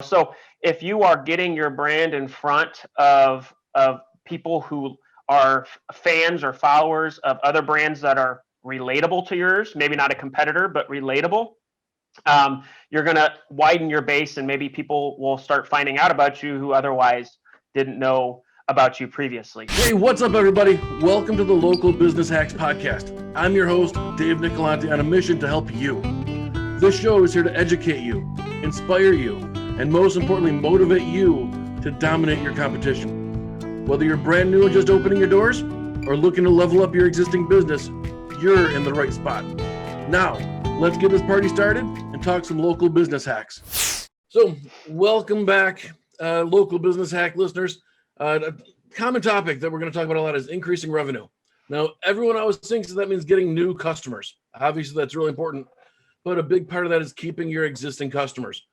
So if you are getting your brand in front of people who are fans or followers of other brands that are relatable to yours, maybe not a competitor, but relatable, you're going to widen your base, and maybe people will start finding out about you who otherwise didn't know about you previously. Hey, what's up, everybody? Welcome to the Local Business Hacks Podcast. I'm your host, Dave Nicolanti, on a mission to help you. This show is here to educate you, inspire you, and most importantly, motivate you to dominate your competition. Whether you're brand new and just opening your doors, or looking to level up your existing business, you're in the right spot. Now, let's get this party started and talk some local business hacks. So, welcome back, local business hack listeners. A common topic that we're going to talk about a lot is increasing revenue. Now, everyone always thinks that means getting new customers. Obviously, that's really important, but a big part of that is keeping your existing customers.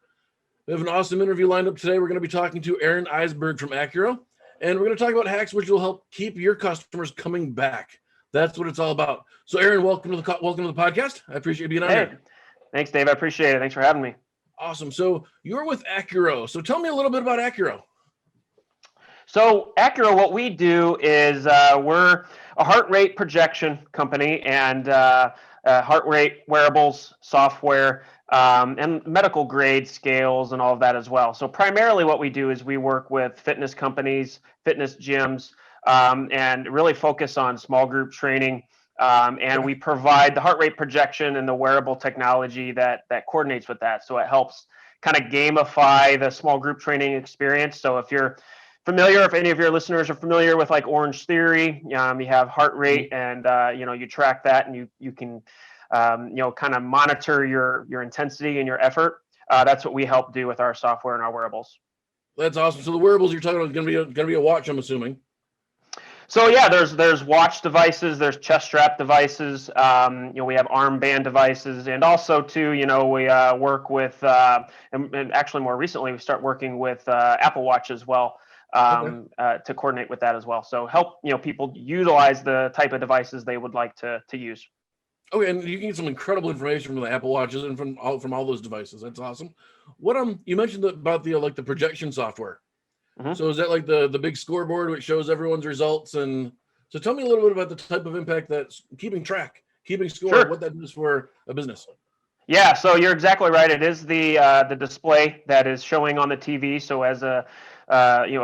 We have an awesome interview lined up today. We're going to be talking to Eisberg from Accuro, and we're going to talk about hacks which will help keep your customers coming back. That's what it's all about. So, Aaron, welcome to the podcast. I appreciate you being on here. Thanks, Dave. I appreciate it. Thanks for having me. Awesome. So, you're with Accuro. So, tell me a little bit about Accuro. So Accuro, what we do is we're a heart rate projection company and heart rate wearables software and medical grade scales and all of that as well. So primarily what we do is we work with fitness companies, fitness gyms, and really focus on small group training. And we provide the heart rate projection and the wearable technology that coordinates with that. So it helps kind of gamify the small group training experience. So if you're familiar, if any of your listeners are familiar with like Orange Theory, you have heart rate, and you track that, and you can kind of monitor your intensity and your effort. That's what we help do with our software and our wearables. That's awesome. So the wearables you're talking about is going to be a watch, I'm assuming. So yeah, there's watch devices, there's chest strap devices. We have armband devices, and also too, we work with and actually more recently we start working with Apple Watch as well. To coordinate with that as well. So help people utilize the type of devices they would like to use. Okay, and you can get some incredible information from the Apple Watches and from all those devices. That's awesome. What you mentioned about the projection software. Mm-hmm. So is that like the big scoreboard which shows everyone's results? And so tell me a little bit about the type of impact that's keeping score, sure. What that does for a business. Yeah, so you're exactly right. It is the display that is showing on the TV. So as a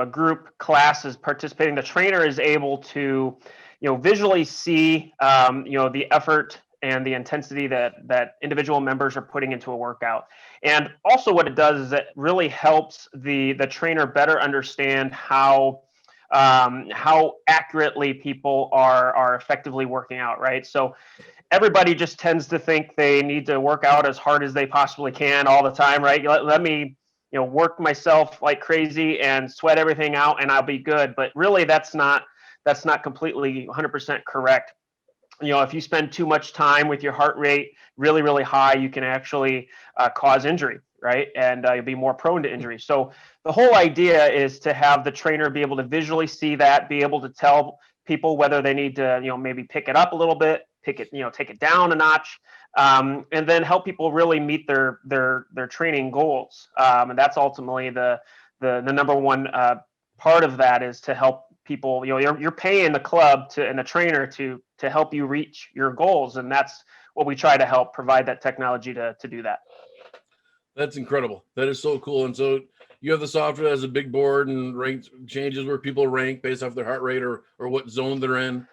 group class is participating, the trainer is able to, visually see, the effort and the intensity that individual members are putting into a workout. And also what it does is it really helps the trainer better understand how accurately people are effectively working out, right? So everybody just tends to think they need to work out as hard as they possibly can all the time, right? Let me work myself like crazy and sweat everything out and I'll be good. But really that's not completely 100% correct. If you spend too much time with your heart rate really, really high, you can actually cause injury, right? And you'll be more prone to injury. So the whole idea is to have the trainer be able to visually see that, be able to tell people whether they need to, maybe pick it up a little bit, take it down a notch, and then help people really meet their training goals. And that's ultimately the number one part of that is to help people. You're paying the club and the trainer to help you reach your goals, and that's what we try to help provide that technology to do that. That's incredible. That is so cool. And so you have the software that has a big board and rank changes where people rank based off their heart rate or what zone they're in.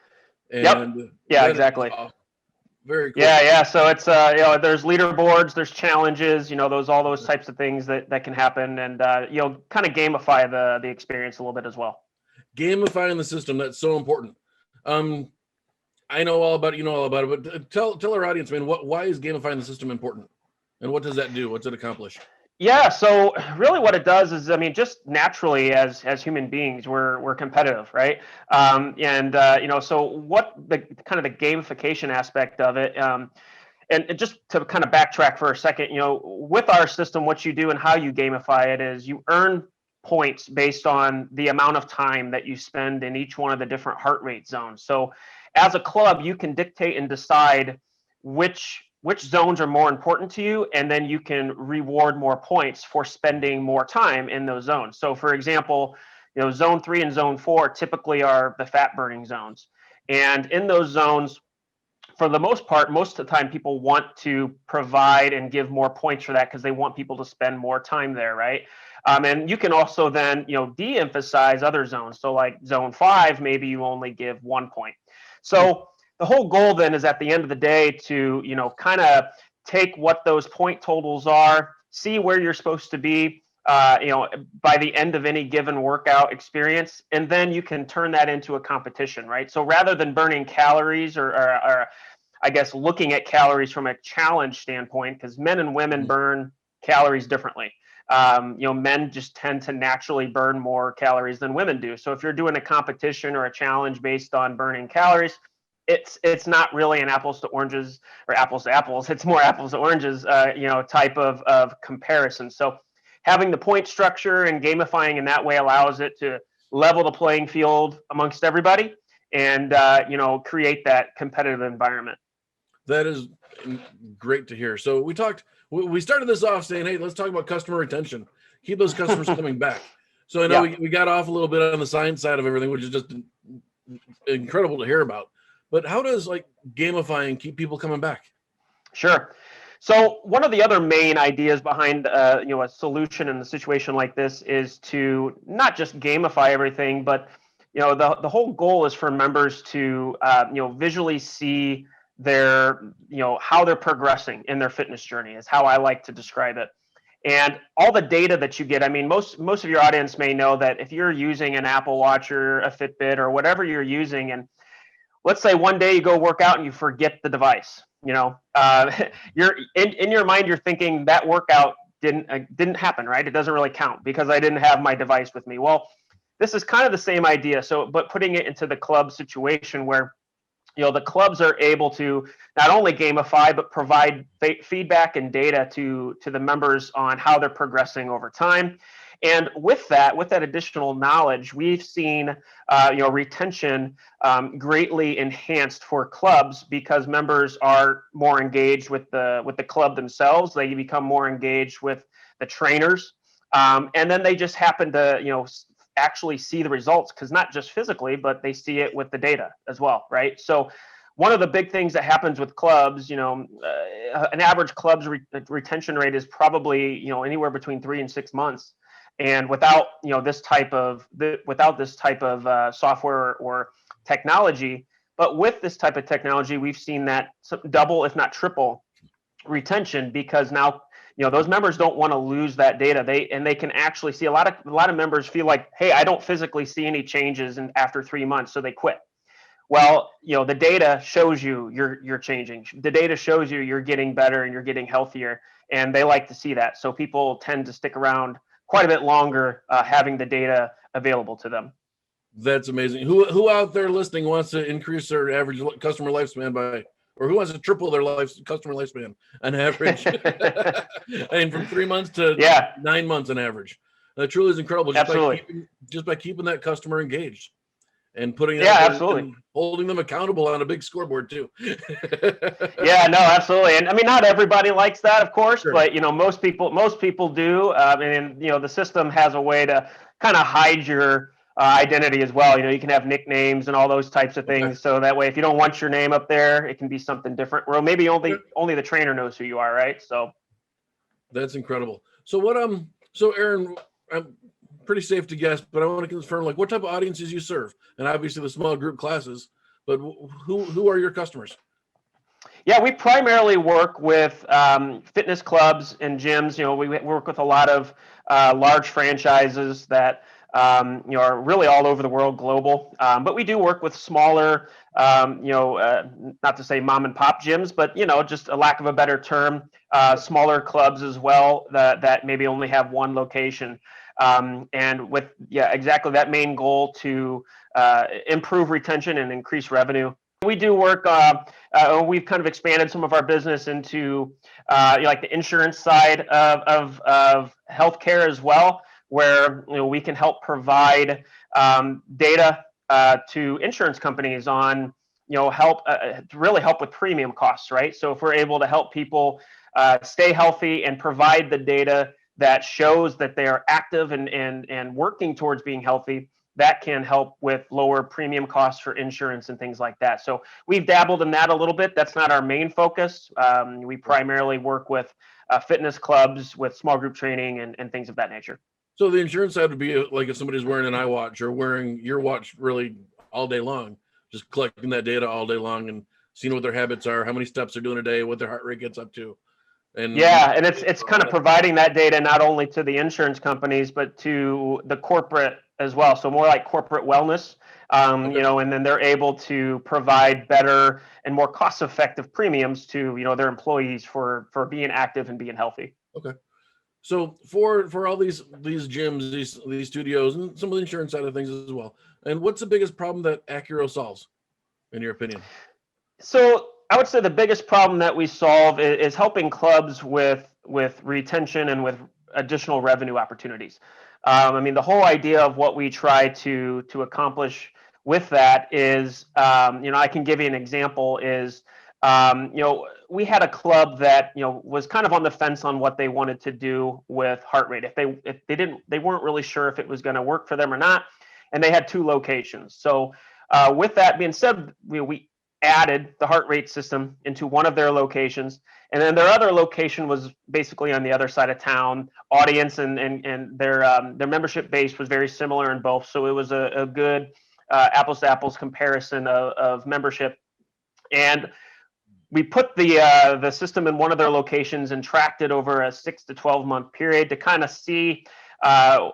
And yep. Yeah, exactly. Very cool. Yeah. So it's there's leaderboards, there's challenges, all those types of things that can happen, and kind of gamify the experience a little bit as well. Gamifying the system, that's so important. I know all about it, but tell our audience, man, why is gamifying the system important? And what does that do? What's it accomplish? Yeah, so really what it does is, just naturally as human beings, we're competitive, right? So what the kind of the gamification aspect of it, and just to kind of backtrack for a second, with our system, what you do and how you gamify it is you earn points based on the amount of time that you spend in each one of the different heart rate zones. So as a club, you can dictate and decide which which zones are more important to you, and then you can reward more points for spending more time in those zones. So for example, zone 3 and zone 4 typically are the fat burning zones. And in those zones, for the most part, most of the time people want to provide and give more points for that because they want people to spend more time there, right? And you can also then, de-emphasize other zones. So like zone 5, maybe you only give 1 point. So the whole goal then is at the end of the day to, kind of take what those point totals are, see where you're supposed to be, by the end of any given workout experience, and then you can turn that into a competition, right? So rather than burning calories or I guess looking at calories from a challenge standpoint, because men and women burn calories differently. Men just tend to naturally burn more calories than women do. So if you're doing a competition or a challenge based on burning calories, it's not really an apples to oranges or apples to apples. It's more apples to oranges, type of comparison. So having the point structure and gamifying in that way allows it to level the playing field amongst everybody and create that competitive environment. That is great to hear. So we started this off saying, hey, let's talk about customer retention. Keep those customers coming back. So I know we got off a little bit on the science side of everything, which is just incredible to hear about. But how does gamifying keep people coming back? Sure. So one of the other main ideas behind a solution in a situation like this is to not just gamify everything, but the whole goal is for members to visually see their how they're progressing in their fitness journey is how I like to describe it. And all the data that you get, I mean, most of your audience may know that if you're using an Apple Watch or a Fitbit or whatever you're using, and let's say one day you go work out and you forget the device, you're in your mind, you're thinking that workout didn't happen, right? It doesn't really count because I didn't have my device with me. Well, this is kind of the same idea. So, but putting it into the club situation where the clubs are able to not only gamify but provide feedback and data to the members on how they're progressing over time. And with that additional knowledge, we've seen retention greatly enhanced for clubs because members are more engaged with the club themselves. They become more engaged with the trainers, and then they just happen to actually see the results, because not just physically, but they see it with the data as well, right? So one of the big things that happens with clubs, an average club's retention rate is probably anywhere between 3 and 6 months. And without this type of software or technology, but with this type of technology, we've seen that double, if not triple, retention, because now those members don't want to lose that data. They can actually see a lot of members feel like, hey, I don't physically see any changes after 3 months, so they quit. Well, the data shows you you're changing. The data shows you you're getting better and you're getting healthier, and they like to see that. So people tend to stick around quite a bit longer, having the data available to them. That's amazing. Who out there listening wants to increase their average customer lifespan by, or who wants to triple their customer lifespan on average? I mean, from 3 months to 9 months on average. That truly is incredible. Just by keeping that customer engaged and putting absolutely, holding them accountable on a big scoreboard too. No, absolutely. And I mean, not everybody likes that, of course, sure. But most people do. And the system has a way to kind of hide your identity as well. You can have nicknames and all those types of things. Okay. So that way, if you don't want your name up there, it can be something different. Or maybe only the trainer knows who you are, right? So that's incredible. So so Aaron, I'm pretty safe to guess, but I want to confirm, what type of audiences you serve, and obviously the small group classes. But who are your customers? Yeah, we primarily work with fitness clubs and gyms. We work with a lot of large franchises that are really all over the world, global. But we do work with smaller, not to say mom and pop gyms, but just a lack of a better term, smaller clubs as well that maybe only have one location. And with exactly that main goal to improve retention and increase revenue. We do work. We've kind of expanded some of our business into like the insurance side of healthcare as well, where we can help provide data to insurance companies on help to really help with premium costs, right? So if we're able to help people stay healthy and provide the data that shows that they are active and working towards being healthy, that can help with lower premium costs for insurance and things like that. So we've dabbled in that a little bit. That's not our main focus. We primarily work with fitness clubs, with small group training and things of that nature. So the insurance side would be like if somebody's wearing an iWatch or wearing your watch really all day long, just collecting that data all day long and seeing what their habits are, how many steps they're doing a day, what their heart rate gets up to. And it's kind of providing that data not only to the insurance companies but to the corporate as well. So more like corporate wellness, and then they're able to provide better and more cost-effective premiums to their employees for being active and being healthy. Okay. So for all these gyms, these studios, and some of the insurance side of things as well. And what's the biggest problem that Accuro solves, in your opinion? So I would say the biggest problem that we solve is helping clubs with retention and with additional revenue opportunities. The whole idea of what we try to accomplish with that is, I can give you an example. Is we had a club that was kind of on the fence on what they wanted to do with heart rate. If they weren't really sure if it was going to work for them or not, and they had 2 locations. So with that being said, we added the heart rate system into one of their locations, and then their other location was basically on the other side of town. Audience and their membership base was very similar in both, so it was a good apples to apples comparison of membership. And we put the system in one of their locations and tracked it over a 6 to 12 month period to kind of see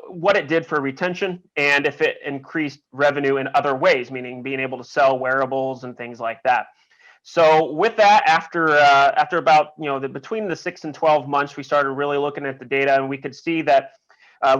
what it did for retention and if it increased revenue in other ways, meaning being able to sell wearables and things like that. So with that, after about between the 6 and 12 months, we started really looking at the data, and we could see that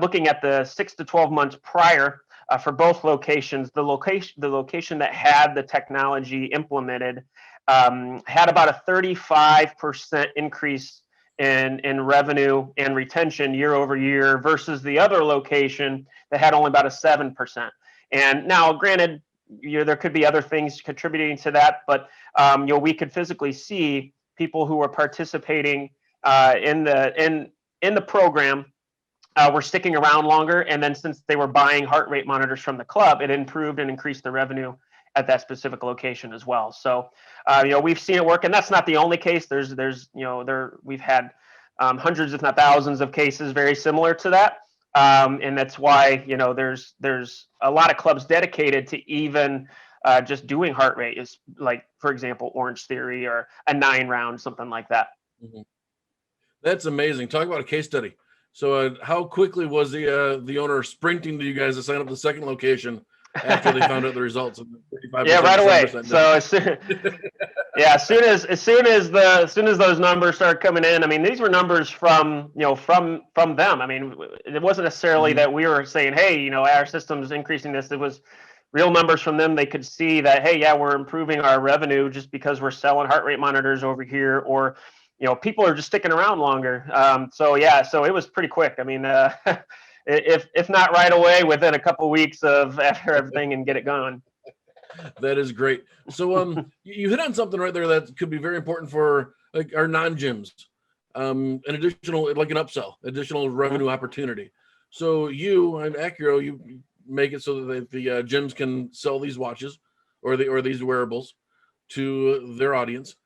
looking at the 6 to 12 months prior for both locations, the location that had the technology implemented had about a 35% increase in revenue and retention year over year versus the other location that had only about a 7%. And now, granted, there could be other things contributing to that, but we could physically see people who were participating in the program were sticking around longer, and then since they were buying heart rate monitors from the club, it improved and increased the revenue at that specific location as well. So, we've seen it work, and that's not the only case. We've had hundreds, if not thousands, of cases very similar to that, and that's why there's a lot of clubs dedicated to even just doing heart rate, is like, for example, Orange Theory or a 9-round, something like that. Mm-hmm. That's amazing. Talk about a case study. So, how quickly was the owner sprinting to you guys to sign up the second location after they found out the results of the 35%? Yeah, right away. So as soon as those numbers started coming in, these were numbers from them. It wasn't necessarily that we were saying, hey, our system's increasing this. It was real numbers from them. They could see that, hey, yeah, we're improving our revenue just because we're selling heart rate monitors over here, or people are just sticking around longer. So it was pretty quick. If not right away, within a couple of weeks of after everything, and get it going. That is great. So you hit on something right there that could be very important for like our non-gyms. An additional, like an upsell, additional revenue opportunity. So you and Accuro, you make it so that the gyms can sell these watches or these wearables to their audience.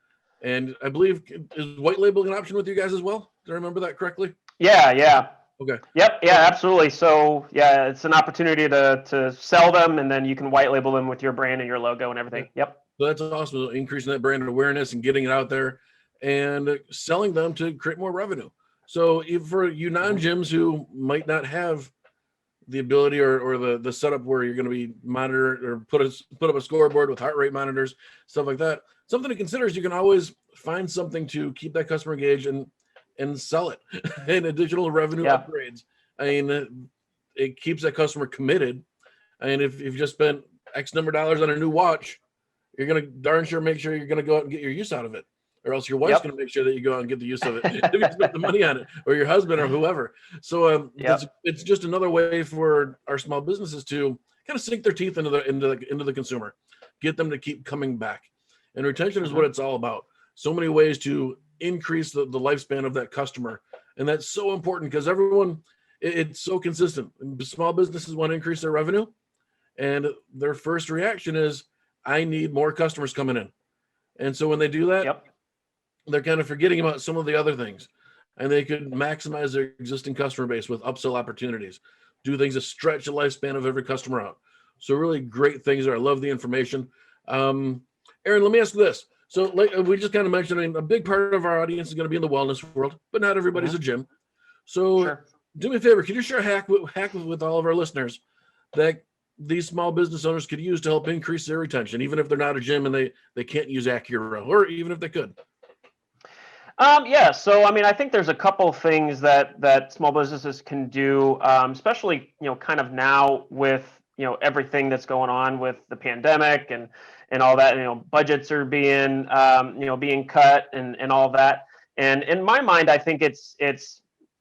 And I believe, is white labeling an option with you guys as well? Did I remember that correctly? Yeah. Okay. Yep. Yeah, absolutely. So yeah, it's an opportunity to sell them, and then you can white label them with your brand and your logo and everything. Yeah. Yep. So that's awesome. Increasing that brand awareness and getting it out there and selling them to create more revenue. So for you non-gyms who might not have the ability or the setup where you're going to be monitored or put up a scoreboard with heart rate monitors, stuff like that, something to consider is you can always find something to keep that customer engaged and sell it and additional revenue upgrades. It keeps that customer committed. And if you've just spent X number of dollars on a new watch, you're going to darn sure make sure you're going to go out and get your use out of it, or else your wife's going to make sure that you go out and get the use of it if you spent the money on it, or your husband or whoever. So it's just another way for our small businesses to kind of sink their teeth into the consumer, get them to keep coming back. And retention is what it's all about. So many ways to increase the lifespan of that customer. And that's so important because everyone, it's so consistent. Small businesses want to increase their revenue, and their first reaction is, I need more customers coming in. And so when they do that, they're kind of forgetting about some of the other things. And they could maximize their existing customer base with upsell opportunities, do things to stretch the lifespan of every customer out. So really great things there. I love the information. Aaron, let me ask you this. So like we just kind of mentioned, I mean, a big part of our audience is going to be in the wellness world, but not everybody's a gym. So do me a favor. Can you share a hack with all of our listeners that these small business owners could use to help increase their retention, even if they're not a gym and they can't use Accuro, or even if they could? So I mean, I think there's a couple things that small businesses can do, especially kind of now with everything that's going on with the pandemic and all that. Budgets are being being cut and all that. And in my mind, I think it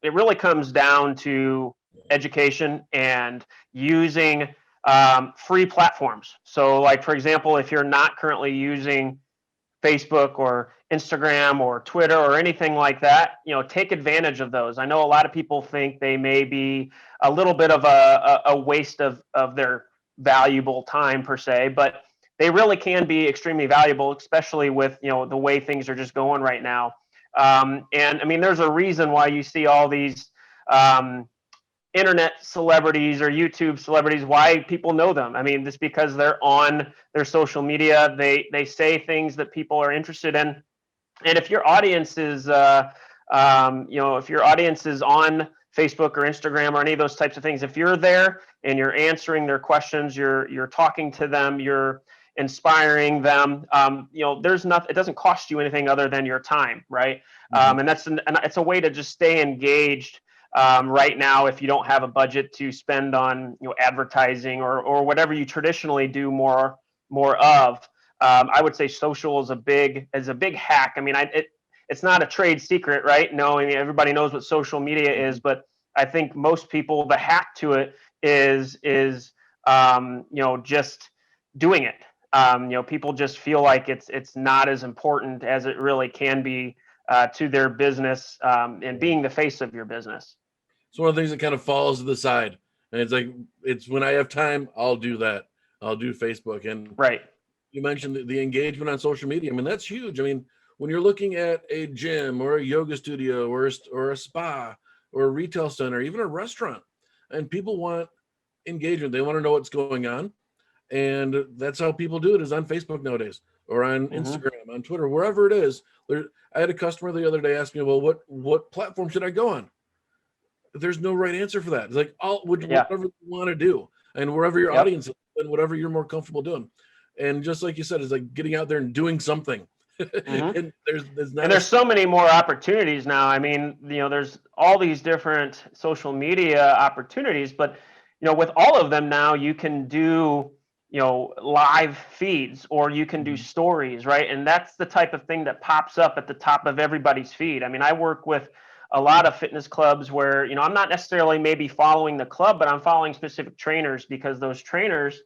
really comes down to education and using free platforms. So, like for example, if you're not currently using Facebook or Instagram or Twitter or anything like that, take advantage of those. I know a lot of people think they may be a little bit of a waste of their valuable time per se, but they really can be extremely valuable, especially with the way things are just going right now. And I mean, there's a reason why you see all these internet celebrities or YouTube celebrities, why people know them. I mean, just because they're on their social media, they say things that people are interested in. And if your audience is, if your audience is on Facebook or Instagram or any of those types of things, if you're there and you're answering their questions, you're talking to them, you're inspiring them, there's nothing, it doesn't cost you anything other than your time, right? And it's a way to just stay engaged. Right now, if you don't have a budget to spend on advertising or whatever you traditionally do more of, I would say social is a big hack. I mean, it's not a trade secret, right? No, I mean, everybody knows what social media is, but I think most people, the hack to it is just doing it. People just feel like it's not as important as it really can be to their business and being the face of your business. It's one of the things that kind of falls to the side. And it's like, it's when I have time, I'll do that. I'll do Facebook. And right. You mentioned the engagement on social media. I mean, that's huge. I mean, when you're looking at a gym or a yoga studio or a spa or a retail center, even a restaurant, and people want engagement, they want to know what's going on. And that's how people do it, is on Facebook nowadays, or on Instagram, on Twitter, wherever it is. I had a customer the other day ask me, well, what platform should I go on? There's no right answer for that. It's like, whatever you want to do, and wherever your audience is, and whatever you're more comfortable doing. And just like you said, it's like getting out there and doing something. And there's so many more opportunities now. I mean, there's all these different social media opportunities, but with all of them now, you can do live feeds, or you can do stories, right? And that's the type of thing that pops up at the top of everybody's feed. I mean, I work with a lot of fitness clubs where I'm not necessarily maybe following the club, but I'm following specific trainers, because those trainers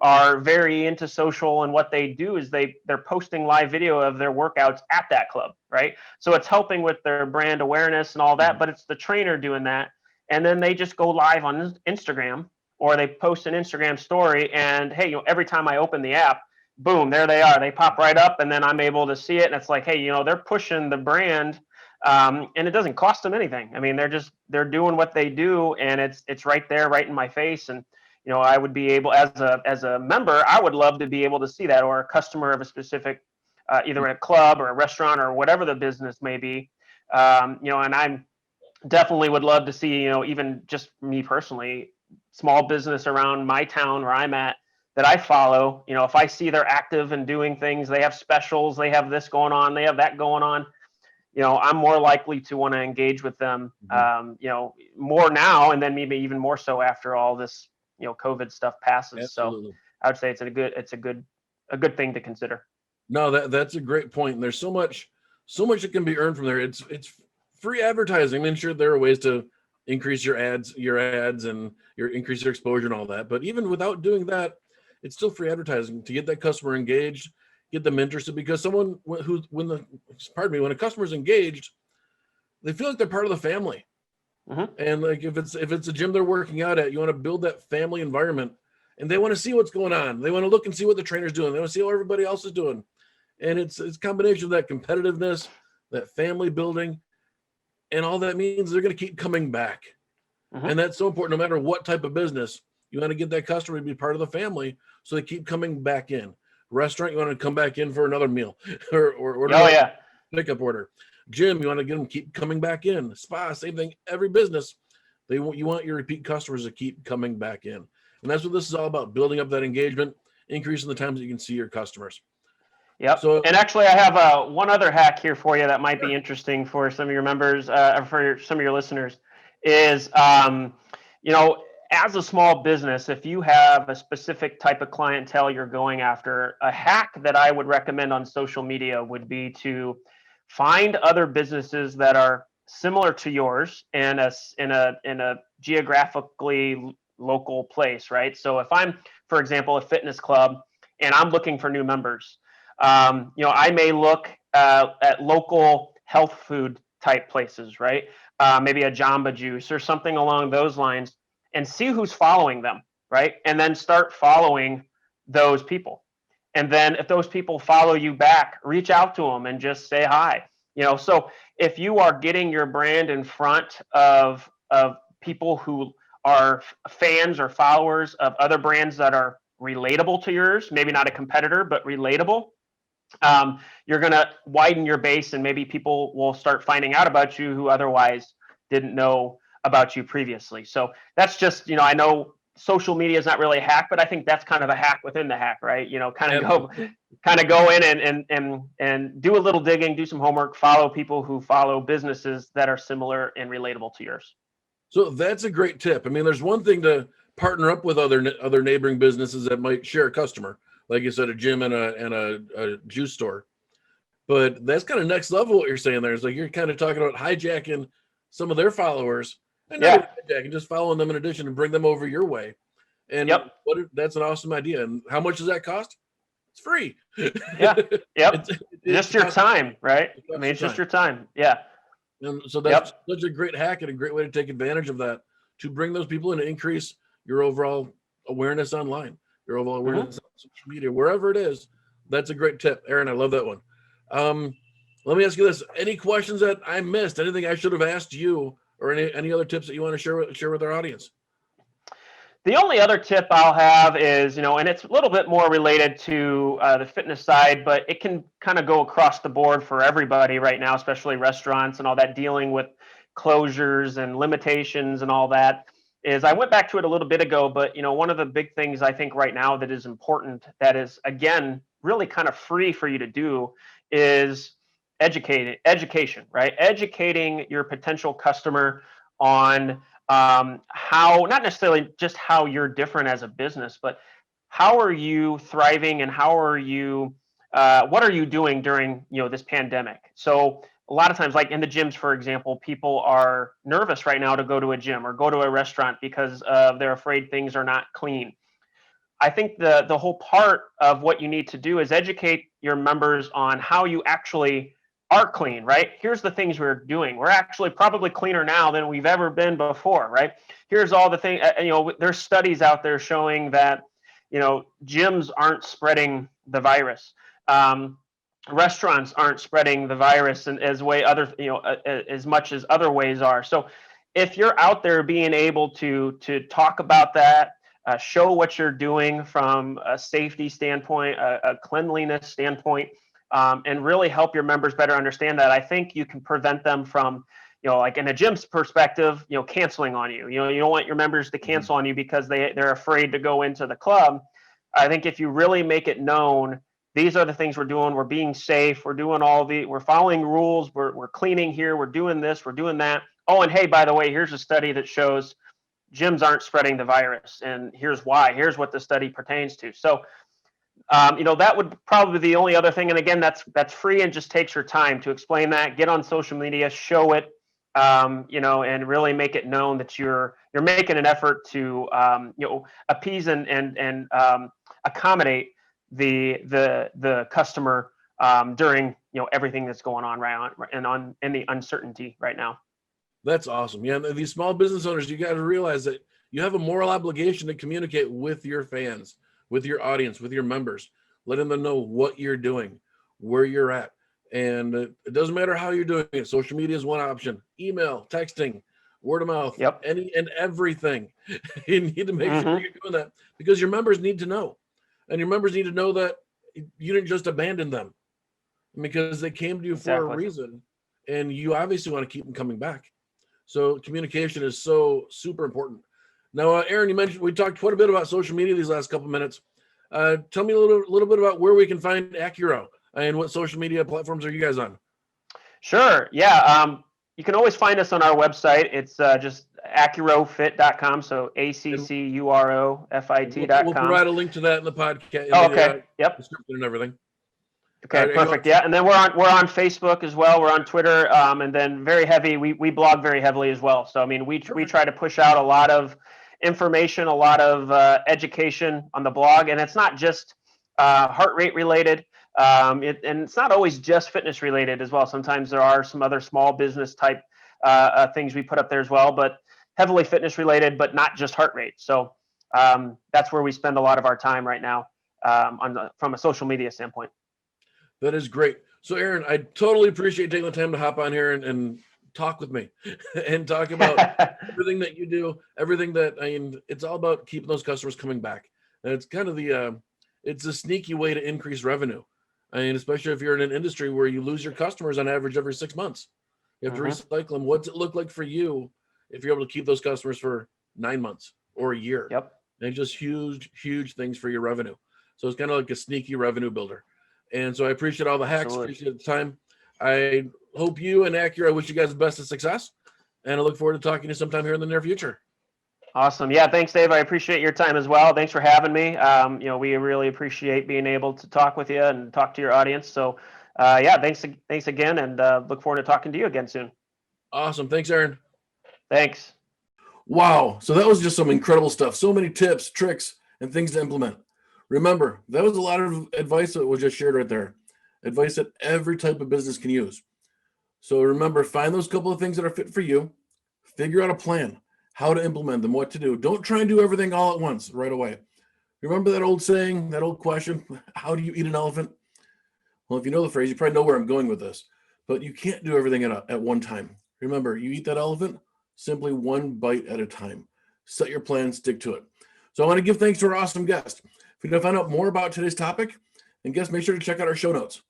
are very into social, and what they do is they're posting live video of their workouts at that club, right? So it's helping with their brand awareness and all that, but it's the trainer doing that. And then they just go live on Instagram, or they post an Instagram story, and hey, every time I open the app, boom, there they are. They pop right up, and then I'm able to see it, and it's like, hey, they're pushing the brand, and it doesn't cost them anything. I mean, they're doing what they do, and it's right there, right in my face. And I would be able, as a member, I would love to be able to see that, or a customer of a specific, either a club or a restaurant or whatever the business may be. And I'm definitely would love to see, even just me personally, small business around my town where I'm at that I follow, if I see they're active and doing things, they have specials, they have this going on, they have that going on, I'm more likely to want to engage with them, more now, and then maybe even more so after all this, COVID stuff passes. Absolutely. So I would say it's a good thing to consider. No, that's a great point. And there's so much that can be earned from there. It's free advertising. I mean, sure, there are ways to increase your ads and increase your exposure and all that. But even without doing that, it's still free advertising to get that customer engaged, get them interested, because when a customer's engaged, they feel like they're part of the family. Mm-hmm. And like if it's a gym they're working out at, you want to build that family environment, and they want to see what's going on. They want to look and see what the trainer's doing. They want to see what everybody else is doing. And it's a combination of that competitiveness, that family building, and all that means they're going to keep coming back. Mm-hmm. And that's so important. No matter what type of business, you want to get that customer to be part of the family, so they keep coming back in. Restaurant, you want to come back in for another meal or order pickup order. Gym, you want to get them keep coming back in. Spa, same thing. Every business, you want your repeat customers to keep coming back in. And that's what this is all about, building up that engagement, increasing the times that you can see your customers. Yep. So, and actually, I have one other hack here for you that might be interesting for some of your members, or for some of your listeners, is, as a small business, if you have a specific type of clientele you're going after, a hack that I would recommend on social media would be to find other businesses that are similar to yours in a geographically local place, right? So if I'm, for example, a fitness club and I'm looking for new members, I may look at local health food type places, right? Maybe a Jamba Juice or something along those lines, and see who's following them, right? And then start following those people. And then if those people follow you back, reach out to them and just say hi. So if you are getting your brand in front of people who are fans or followers of other brands that are relatable to yours, maybe not a competitor, but relatable, you're going to widen your base, and maybe people will start finding out about you who otherwise didn't know about you previously. So that's just, I know social media is not really a hack, but I think that's kind of a hack within the hack, right? Kind of go in and do a little digging, do some homework, follow people who follow businesses that are similar and relatable to yours. So that's a great tip. I mean, there's one thing to partner up with other neighboring businesses that might share a customer, like you said, a gym and a juice store. But that's kind of next level what you're saying there. Is like you're kind of talking about hijacking some of their followers, and not hijacking, just following them in addition and bring them over your way. And that's an awesome idea. And how much does that cost? It's free. Yeah. Yep. Just your time, right? I mean, it's just your time. Yeah. And so that's such a great hack and a great way to take advantage of that, to bring those people in and increase your overall awareness online, your overall awareness on social media, wherever it is. That's a great tip, Aaron. I love that one. Let me ask you this: any questions that I missed? Anything I should have asked you, or any other tips that you want to share with our audience? The only other tip I'll have is, and it's a little bit more related to the fitness side, but it can kind of go across the board for everybody right now, especially restaurants and all that, dealing with closures and limitations and all that. Is I went back to it a little bit ago, but one of the big things I think right now that is important, that is, again, really kind of free for you to do, is education, right? Educating your potential customer on how, not necessarily just how you're different as a business, but how are you thriving, and how are you, what are you doing during, this pandemic? So a lot of times, like in the gyms, for example, people are nervous right now to go to a gym or go to a restaurant because they're afraid things are not clean. I think the whole part of what you need to do is educate your members on how you actually are clean, right? Here's the things we're doing. We're actually probably cleaner now than we've ever been before, right? Here's all the things, there's studies out there showing that, gyms aren't spreading the virus. Restaurants aren't spreading the virus as much as other ways are. So if you're out there being able to talk about that, show what you're doing from a safety standpoint, a cleanliness standpoint, and really help your members better understand that, I think you can prevent them from, like in a gym's perspective, canceling on you. You don't want your members to cancel on you because they're afraid to go into the club. I think if you really make it known, these are the things we're doing. We're being safe. We're doing we're following rules. We're cleaning here. We're doing this. We're doing that. Oh, and hey, by the way, here's a study that shows gyms aren't spreading the virus, and here's why. Here's what the study pertains to. So, that would probably be the only other thing. And again, that's free and just takes your time to explain that. Get on social media, show it, and really make it known that you're making an effort to appease and accommodate the customer during everything that's going on right on and the uncertainty right now. That's awesome. Yeah, and these small business owners, you got to realize that you have a moral obligation to communicate with your fans, with your audience, with your members, letting them know what you're doing, where you're at. And it doesn't matter how you're doing it. Social media is one option. Email, texting, word of mouth, Yep. any and everything. You need to make sure you're doing that because your members need to know. And your members need to know that you didn't just abandon them because they came to you for a reason. And you obviously want to keep them coming back. So communication is so super important. Now, Aaron, you mentioned we talked quite a bit about social media these last couple of minutes. Tell me a little bit about where we can find Accuro and what social media platforms are you guys on? Sure. Yeah. You can always find us on our website. It's just accurofit.com. So ACCUROFIT.com. We'll provide a link to that in the podcast. Oh, okay. Yep. Description and everything. Okay, perfect. Yeah, and then we're on Facebook as well. We're on Twitter, and then very heavy. We blog very heavily as well. So I mean, we try to push out a lot of information, a lot of education on the blog, and it's not just heart rate related. And it's not always just fitness related as well. Sometimes there are some other small business type things we put up there as well, but heavily fitness related, but not just heart rate. So that's where we spend a lot of our time right now from a social media standpoint. That is great. So, Aaron, I totally appreciate taking the time to hop on here and talk with me and talk about everything that you do, everything that, it's all about keeping those customers coming back. And it's kind of it's a sneaky way to increase revenue. Especially if you're in an industry where you lose your customers on average every 6 months. You have to recycle them. What's it look like for you if you're able to keep those customers for 9 months or a year? Yep. And just huge, huge things for your revenue. So it's kind of like a sneaky revenue builder. And so I appreciate all the hacks, Absolutely. appreciate the time. I hope you and Accuro, I wish you guys the best of success. And I look forward to talking to you sometime here in the near future. Awesome. Yeah, thanks, Dave. I appreciate your time as well. Thanks for having me. We really appreciate being able to talk with you and talk to your audience. So, thanks again, and look forward to talking to you again soon. Awesome. Thanks, Aaron. Thanks. Wow. So that was just some incredible stuff. So many tips, tricks, and things to implement. Remember, that was a lot of advice that was just shared right there. Advice that every type of business can use. So remember, find those couple of things that are fit for you. Figure out a plan, how to implement them, what to do. Don't try and do everything all at once right away. Remember that old saying, that old question, how do you eat an elephant? Well, if you know the phrase, you probably know where I'm going with this. But you can't do everything at one time. Remember, you eat that elephant simply one bite at a time. Set your plan, stick to it. So I want to give thanks to our awesome guest. If you want to find out more about today's topic and guests, make sure to check out our show notes.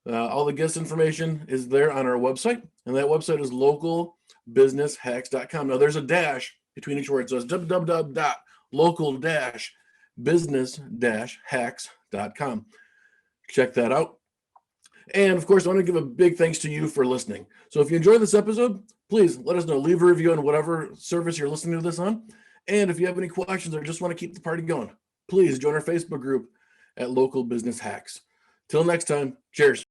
All the guest information is there on our website, and that website is localbusinesshacks.com. Now, there's a dash between each word, so it's www.local-business-hacks.com. Check that out. And, of course, I want to give a big thanks to you for listening. So if you enjoyed this episode, please let us know. Leave a review on whatever service you're listening to this on. And if you have any questions or just want to keep the party going, please join our Facebook group at Local Business Hacks. Till next time, cheers.